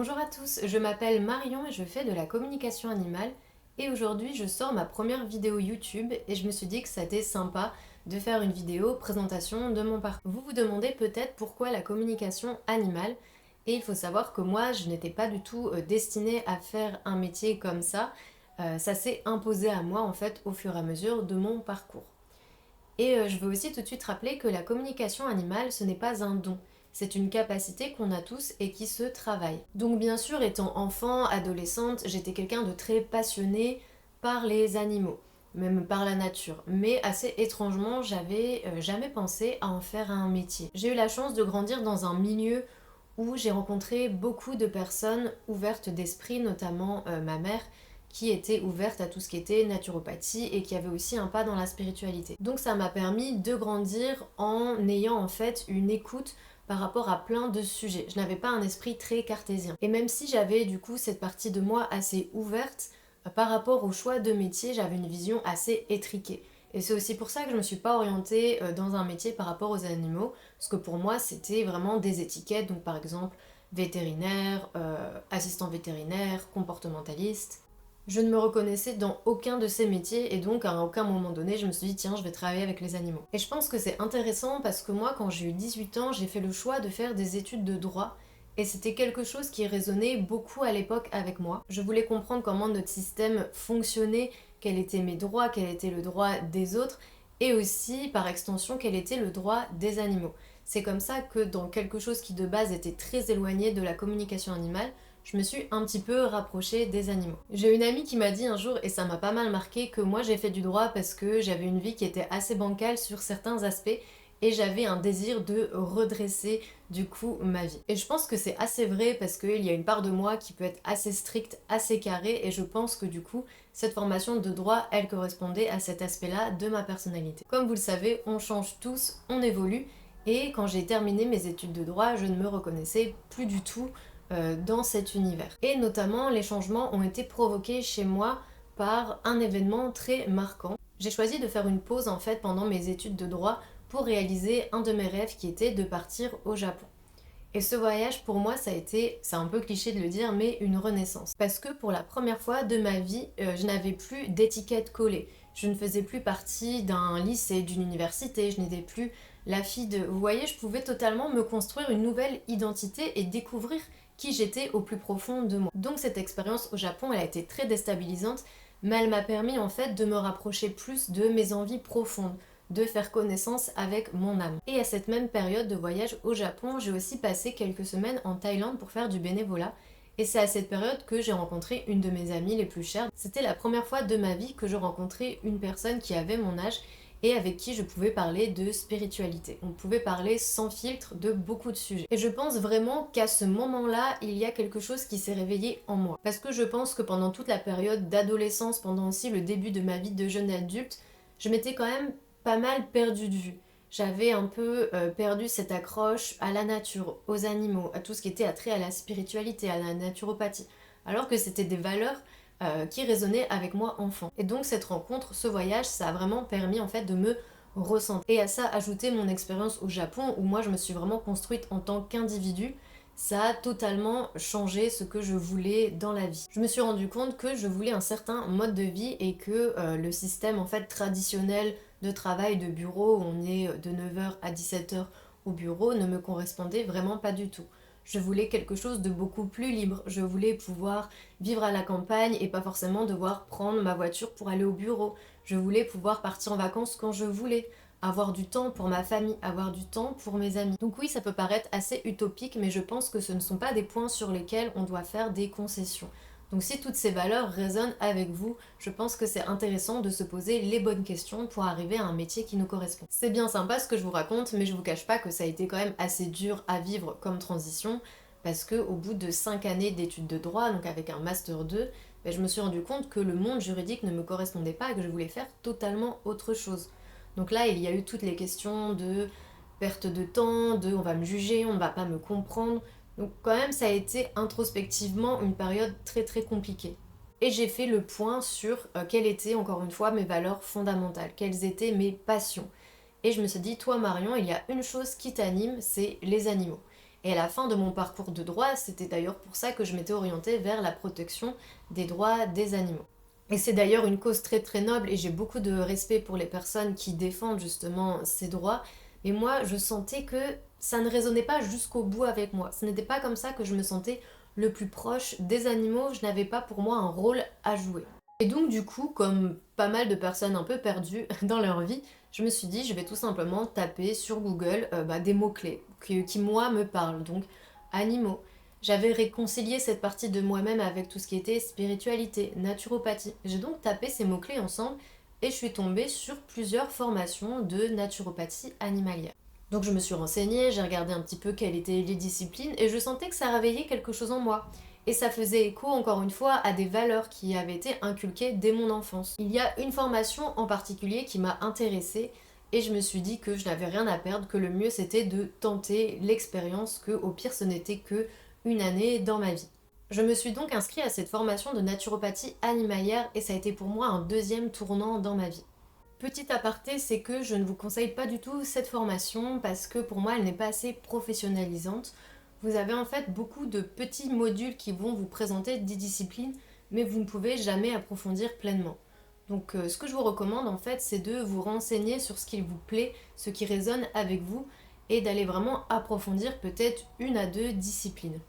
Bonjour à tous, je m'appelle Marion et je fais de la communication animale et aujourd'hui je sors ma première vidéo YouTube et je me suis dit que ça était sympa de faire une vidéo présentation de mon parcours. Vous vous demandez peut-être pourquoi la communication animale et il faut savoir que moi je n'étais pas du tout destinée à faire un métier comme ça. Ça s'est imposé à moi en fait au fur et à mesure de mon parcours. Et je veux aussi tout de suite rappeler que la communication animale, ce n'est pas un don. C'est une capacité qu'on a tous et qui se travaille. Donc bien sûr, étant enfant, adolescente, j'étais quelqu'un de très passionné par les animaux, même par la nature. Mais assez étrangement, j'avais jamais pensé à en faire un métier. J'ai eu la chance de grandir dans un milieu où j'ai rencontré beaucoup de personnes ouvertes d'esprit, notamment ma mère, qui était ouverte à tout ce qui était naturopathie et qui avait aussi un pas dans la spiritualité. Donc ça m'a permis de grandir en ayant en fait une écoute par rapport à plein de sujets. Je n'avais pas un esprit très cartésien. Et même si j'avais du coup cette partie de moi assez ouverte, par rapport au choix de métier, j'avais une vision assez étriquée. Et c'est aussi pour ça que je me suis pas orientée dans un métier par rapport aux animaux, parce que pour moi c'était vraiment des étiquettes, donc par exemple vétérinaire, assistant vétérinaire, comportementaliste. Je ne me reconnaissais dans aucun de ces métiers et donc à aucun moment donné je me suis dit tiens je vais travailler avec les animaux. Et je pense que c'est intéressant parce que moi quand j'ai eu 18 ans j'ai fait le choix de faire des études de droit et c'était quelque chose qui résonnait beaucoup à l'époque avec moi. Je voulais comprendre comment notre système fonctionnait, quels étaient mes droits, quel était le droit des autres et aussi par extension quel était le droit des animaux. C'est comme ça que dans quelque chose qui de base était très éloigné de la communication animale, je me suis un petit peu rapprochée des animaux. J'ai une amie qui m'a dit un jour, et ça m'a pas mal marqué, que moi j'ai fait du droit parce que j'avais une vie qui était assez bancale sur certains aspects et j'avais un désir de redresser du coup ma vie. Et je pense que c'est assez vrai parce qu'il y a une part de moi qui peut être assez stricte, assez carrée et je pense que du coup cette formation de droit elle correspondait à cet aspect-là de ma personnalité. Comme vous le savez, on change tous, on évolue et quand j'ai terminé mes études de droit, je ne me reconnaissais plus du tout dans cet univers. Et notamment, les changements ont été provoqués chez moi par un événement très marquant. J'ai choisi de faire une pause en fait pendant mes études de droit pour réaliser un de mes rêves qui était de partir au Japon. Et ce voyage pour moi ça a été, c'est un peu cliché de le dire, mais une renaissance. Parce que pour la première fois de ma vie, je n'avais plus d'étiquette collée. Je ne faisais plus partie d'un lycée, d'une université, je n'étais plus la fille de... Vous voyez, je pouvais totalement me construire une nouvelle identité et découvrir qui j'étais au plus profond de moi. Donc cette expérience au Japon, elle a été très déstabilisante, mais elle m'a permis en fait de me rapprocher plus de mes envies profondes, de faire connaissance avec mon âme. Et à cette même période de voyage au Japon, j'ai aussi passé quelques semaines en Thaïlande pour faire du bénévolat. Et c'est à cette période que j'ai rencontré une de mes amies les plus chères. C'était la première fois de ma vie que je rencontrais une personne qui avait mon âge et avec qui je pouvais parler de spiritualité. On pouvait parler sans filtre de beaucoup de sujets. Et je pense vraiment qu'à ce moment-là, il y a quelque chose qui s'est réveillé en moi. Parce que je pense que pendant toute la période d'adolescence, pendant aussi le début de ma vie de jeune adulte, je m'étais quand même pas mal perdue de vue. J'avais un peu perdu cette accroche à la nature, aux animaux, à tout ce qui était attrait à la spiritualité, à la naturopathie. Alors que c'était des valeurs qui résonnaient avec moi enfant. Et donc cette rencontre, ce voyage, ça a vraiment permis en fait de me ressentir. Et à ça, ajouter mon expérience au Japon, où moi je me suis vraiment construite en tant qu'individu, ça a totalement changé ce que je voulais dans la vie. Je me suis rendu compte que je voulais un certain mode de vie et que le système en fait traditionnel de travail de bureau où on est de 9h à 17h au bureau ne me correspondait vraiment pas du tout. Je voulais quelque chose de beaucoup plus libre. Je voulais pouvoir vivre à la campagne et pas forcément devoir prendre ma voiture pour aller au bureau. Je voulais pouvoir partir en vacances quand je voulais, avoir du temps pour ma famille, avoir du temps pour mes amis. Donc oui, ça peut paraître assez utopique, mais je pense que ce ne sont pas des points sur lesquels on doit faire des concessions. Donc si toutes ces valeurs résonnent avec vous, je pense que c'est intéressant de se poser les bonnes questions pour arriver à un métier qui nous correspond. C'est bien sympa ce que je vous raconte, mais je vous cache pas que ça a été quand même assez dur à vivre comme transition, parce que au bout de 5 années d'études de droit, donc avec un master 2, je me suis rendu compte que le monde juridique ne me correspondait pas et que je voulais faire totalement autre chose. Donc là, il y a eu toutes les questions de perte de temps, de on va me juger, on ne va pas me comprendre. Donc quand même, ça a été introspectivement une période très très compliquée. Et j'ai fait le point sur quelles étaient encore une fois mes valeurs fondamentales, quelles étaient mes passions. Et je me suis dit, toi Marion, il y a une chose qui t'anime, c'est les animaux. Et à la fin de mon parcours de droit, c'était d'ailleurs pour ça que je m'étais orientée vers la protection des droits des animaux. Et c'est d'ailleurs une cause très très noble et j'ai beaucoup de respect pour les personnes qui défendent justement ces droits. Mais moi, je sentais que ça ne résonnait pas jusqu'au bout avec moi. Ce n'était pas comme ça que je me sentais le plus proche des animaux. Je n'avais pas pour moi un rôle à jouer. Et donc du coup, comme pas mal de personnes un peu perdues dans leur vie, je me suis dit je vais tout simplement taper sur Google des mots-clés qui moi me parlent. Donc animaux. J'avais réconcilié cette partie de moi-même avec tout ce qui était spiritualité, naturopathie. J'ai donc tapé ces mots-clés ensemble et je suis tombée sur plusieurs formations de naturopathie animalière. Donc je me suis renseignée, j'ai regardé un petit peu quelles étaient les disciplines et je sentais que ça réveillait quelque chose en moi. Et ça faisait écho, encore une fois, à des valeurs qui avaient été inculquées dès mon enfance. Il y a une formation en particulier qui m'a intéressée et je me suis dit que je n'avais rien à perdre, que le mieux c'était de tenter l'expérience, que au pire ce n'était que une année dans ma vie. Je me suis donc inscrite à cette formation de naturopathie animalière et ça a été pour moi un deuxième tournant dans ma vie. Petit aparté, c'est que je ne vous conseille pas du tout cette formation parce que pour moi elle n'est pas assez professionnalisante. Vous avez en fait beaucoup de petits modules qui vont vous présenter des disciplines, mais vous ne pouvez jamais approfondir pleinement. Donc ce que je vous recommande en fait, c'est de vous renseigner sur ce qui vous plaît, ce qui résonne avec vous, et d'aller vraiment approfondir peut-être une à deux disciplines.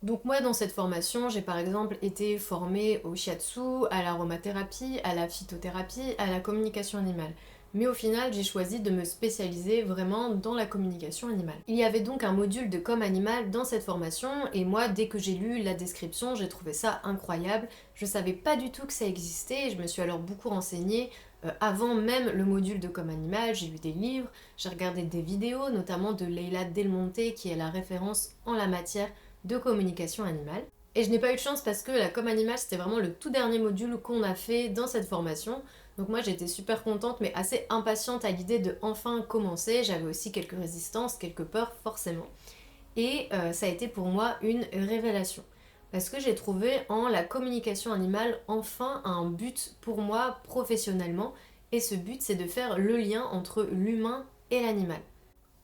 Donc moi dans cette formation, j'ai par exemple été formée au shiatsu, à l'aromathérapie, à la phytothérapie, à la communication animale. Mais au final, j'ai choisi de me spécialiser vraiment dans la communication animale. Il y avait donc un module de com animal dans cette formation et moi, dès que j'ai lu la description, j'ai trouvé ça incroyable. Je savais pas du tout que ça existait et je me suis alors beaucoup renseignée. Avant même le module de com animal, j'ai lu des livres, j'ai regardé des vidéos, notamment de Leila Del Monte qui est la référence en la matière de communication animale. Et je n'ai pas eu de chance parce que la com animale c'était vraiment le tout dernier module qu'on a fait dans cette formation. Donc moi j'étais super contente mais assez impatiente à l'idée de enfin commencer. J'avais aussi quelques résistances, quelques peurs forcément. Et ça a été pour moi une révélation. Parce que j'ai trouvé en la communication animale enfin un but pour moi professionnellement. Et ce but c'est de faire le lien entre l'humain et l'animal.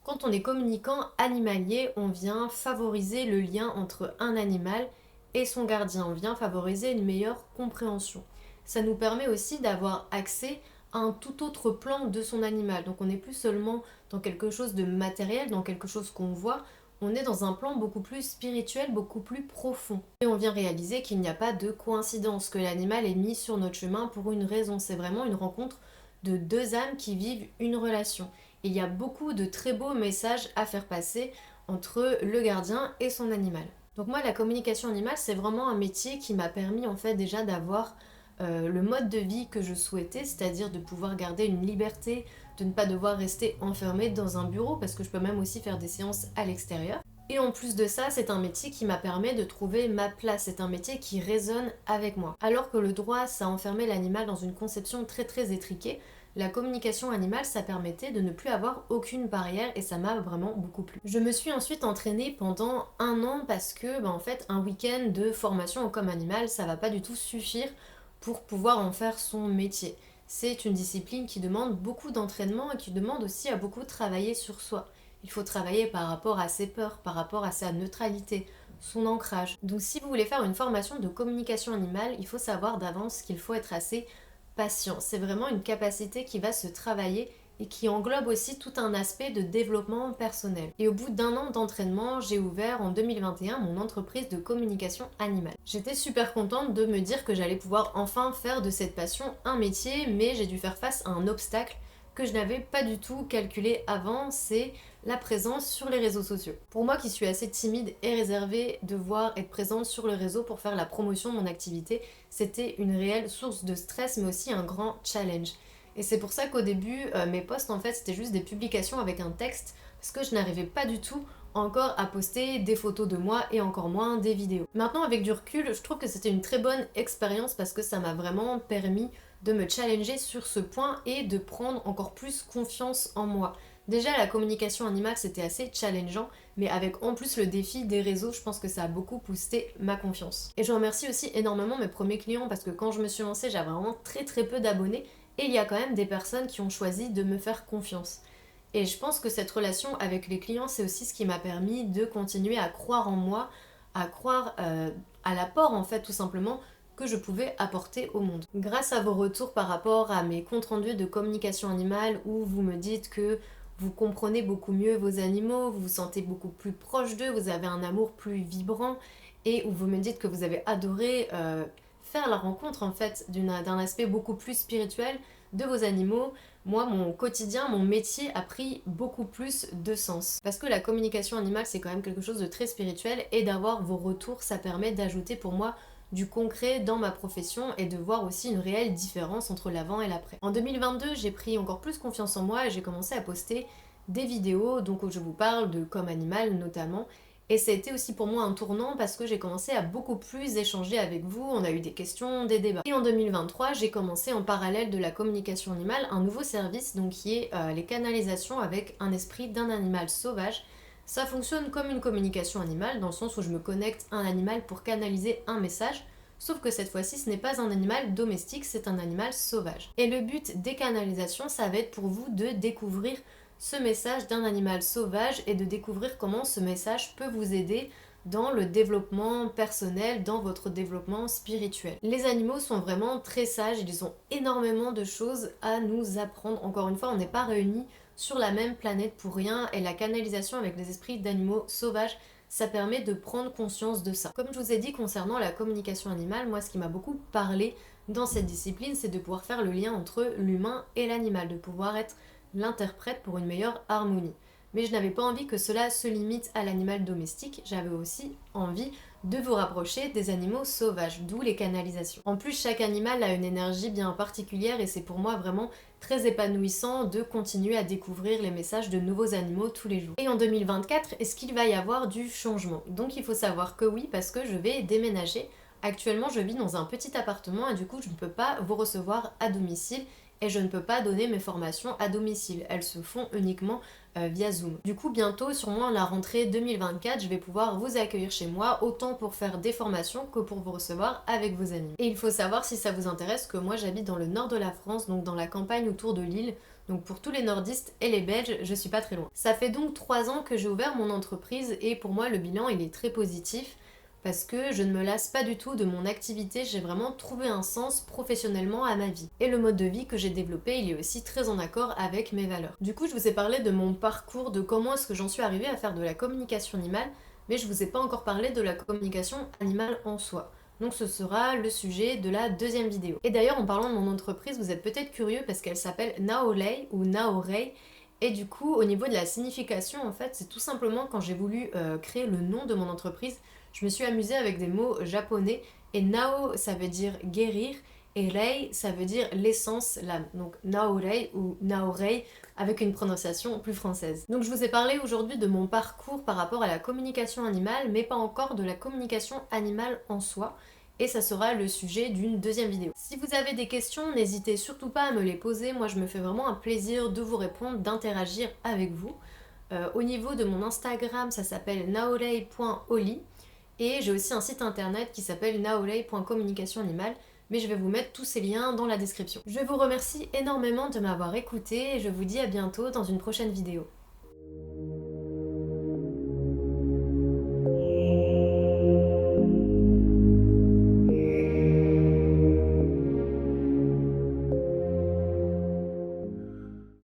Quand on est communicant animalier, on vient favoriser le lien entre un animal et son gardien. On vient favoriser une meilleure compréhension. Ça nous permet aussi d'avoir accès à un tout autre plan de son animal. Donc on n'est plus seulement dans quelque chose de matériel, dans quelque chose qu'on voit, on est dans un plan beaucoup plus spirituel, beaucoup plus profond. Et on vient réaliser qu'il n'y a pas de coïncidence, que l'animal est mis sur notre chemin pour une raison. C'est vraiment une rencontre de deux âmes qui vivent une relation. Il y a beaucoup de très beaux messages à faire passer entre le gardien et son animal. Donc moi, la communication animale, c'est vraiment un métier qui m'a permis en fait déjà d'avoir le mode de vie que je souhaitais, c'est-à-dire de pouvoir garder une liberté, de ne pas devoir rester enfermée dans un bureau, parce que je peux même aussi faire des séances à l'extérieur. Et en plus de ça, c'est un métier qui m'a permis de trouver ma place, c'est un métier qui résonne avec moi. Alors que le droit, ça enfermait l'animal dans une conception très très étriquée, la communication animale, ça permettait de ne plus avoir aucune barrière et ça m'a vraiment beaucoup plu. Je me suis ensuite entraînée pendant un an parce que, en fait, un week-end de formation en com animal, ça va pas du tout suffire pour pouvoir en faire son métier. C'est une discipline qui demande beaucoup d'entraînement et qui demande aussi à beaucoup travailler sur soi. Il faut travailler par rapport à ses peurs, par rapport à sa neutralité, son ancrage. Donc si vous voulez faire une formation de communication animale, il faut savoir d'avance qu'il faut être assez patient. C'est vraiment une capacité qui va se travailler et qui englobe aussi tout un aspect de développement personnel. Et au bout d'un an d'entraînement, j'ai ouvert en 2021 mon entreprise de communication animale. J'étais super contente de me dire que j'allais pouvoir enfin faire de cette passion un métier, mais j'ai dû faire face à un obstacle que je n'avais pas du tout calculé avant, c'est la présence sur les réseaux sociaux. Pour moi qui suis assez timide et réservée, devoir être présente sur le réseau pour faire la promotion de mon activité, c'était une réelle source de stress mais aussi un grand challenge. Et c'est pour ça qu'au début, mes posts en fait c'était juste des publications avec un texte parce que je n'arrivais pas du tout encore à poster des photos de moi et encore moins des vidéos. Maintenant avec du recul, je trouve que c'était une très bonne expérience parce que ça m'a vraiment permis de me challenger sur ce point et de prendre encore plus confiance en moi. Déjà la communication animale c'était assez challengeant, mais avec en plus le défi des réseaux, je pense que ça a beaucoup boosté ma confiance. Et je remercie aussi énormément mes premiers clients parce que quand je me suis lancée j'avais vraiment très peu d'abonnés et il y a quand même des personnes qui ont choisi de me faire confiance. Et je pense que cette relation avec les clients, c'est aussi ce qui m'a permis de continuer à croire en moi, à croire à l'apport en fait tout simplement que je pouvais apporter au monde. Grâce à vos retours par rapport à mes comptes rendus de communication animale où vous me dites que vous comprenez beaucoup mieux vos animaux, vous vous sentez beaucoup plus proche d'eux, vous avez un amour plus vibrant et où vous me dites que vous avez adoré faire la rencontre en fait d'un aspect beaucoup plus spirituel de vos animaux, moi mon quotidien, mon métier a pris beaucoup plus de sens. Parce que la communication animale c'est quand même quelque chose de très spirituel et d'avoir vos retours ça permet d'ajouter pour moi du concret dans ma profession et de voir aussi une réelle différence entre l'avant et l'après. En 2022, j'ai pris encore plus confiance en moi et j'ai commencé à poster des vidéos donc où je vous parle de Comme Animal notamment. Et ça a été aussi pour moi un tournant parce que j'ai commencé à beaucoup plus échanger avec vous, on a eu des questions, des débats. Et en 2023, j'ai commencé en parallèle de la communication animale un nouveau service donc qui est les canalisations avec un esprit d'un animal sauvage. Ça fonctionne comme une communication animale, dans le sens où je me connecte à un animal pour canaliser un message, sauf que cette fois-ci, ce n'est pas un animal domestique, c'est un animal sauvage. Et le but des canalisations, ça va être pour vous de découvrir ce message d'un animal sauvage et de découvrir comment ce message peut vous aider dans le développement personnel, dans votre développement spirituel. Les animaux sont vraiment très sages, ils ont énormément de choses à nous apprendre. Encore une fois, on n'est pas réunis sur la même planète pour rien et la canalisation avec les esprits d'animaux sauvages, ça permet de prendre conscience de ça. Comme je vous ai dit concernant la communication animale, moi ce qui m'a beaucoup parlé dans cette discipline, c'est de pouvoir faire le lien entre l'humain et l'animal, de pouvoir être l'interprète pour une meilleure harmonie. Mais je n'avais pas envie que cela se limite à l'animal domestique, j'avais aussi envie de vous rapprocher des animaux sauvages, d'où les canalisations. En plus, chaque animal a une énergie bien particulière et c'est pour moi vraiment très épanouissant de continuer à découvrir les messages de nouveaux animaux tous les jours. Et en 2024, est-ce qu'il va y avoir du changement? Donc il faut savoir que oui, parce que je vais déménager. Actuellement, je vis dans un petit appartement et du coup, je ne peux pas vous recevoir à domicile et je ne peux pas donner mes formations à domicile. Elles se font uniquement via Zoom. Du coup, bientôt, sûrement à la rentrée 2024, je vais pouvoir vous accueillir chez moi, autant pour faire des formations que pour vous recevoir avec vos amis. Et il faut savoir, si ça vous intéresse, que moi j'habite dans le nord de la France, donc dans la campagne autour de Lille. Donc pour tous les nordistes et les belges, je suis pas très loin. Ça fait donc 3 ans que j'ai ouvert mon entreprise et pour moi le bilan il est très positif. Parce que je ne me lasse pas du tout de mon activité, j'ai vraiment trouvé un sens professionnellement à ma vie. Et le mode de vie que j'ai développé, il est aussi très en accord avec mes valeurs. Du coup, je vous ai parlé de mon parcours, de comment est-ce que j'en suis arrivée à faire de la communication animale, mais je vous ai pas encore parlé de la communication animale en soi. Donc ce sera le sujet de la deuxième vidéo. Et d'ailleurs, en parlant de mon entreprise, vous êtes peut-être curieux parce qu'elle s'appelle Naolei ou Naorei. Et du coup, au niveau de la signification, en fait, c'est tout simplement quand j'ai voulu créer le nom de mon entreprise, je me suis amusée avec des mots japonais et Nao ça veut dire guérir et Rei ça veut dire l'essence, l'âme. Donc Naorei ou Naorei avec une prononciation plus française. Donc je vous ai parlé aujourd'hui de mon parcours par rapport à la communication animale mais pas encore de la communication animale en soi. Et ça sera le sujet d'une deuxième vidéo. Si vous avez des questions, n'hésitez surtout pas à me les poser. Moi je me fais vraiment un plaisir de vous répondre, d'interagir avec vous. Au niveau de mon Instagram, ça s'appelle naorei.oli. Et j'ai aussi un site internet qui s'appelle naolei.communicationanimale, mais je vais vous mettre tous ces liens dans la description. Je vous remercie énormément de m'avoir écouté et je vous dis à bientôt dans une prochaine vidéo.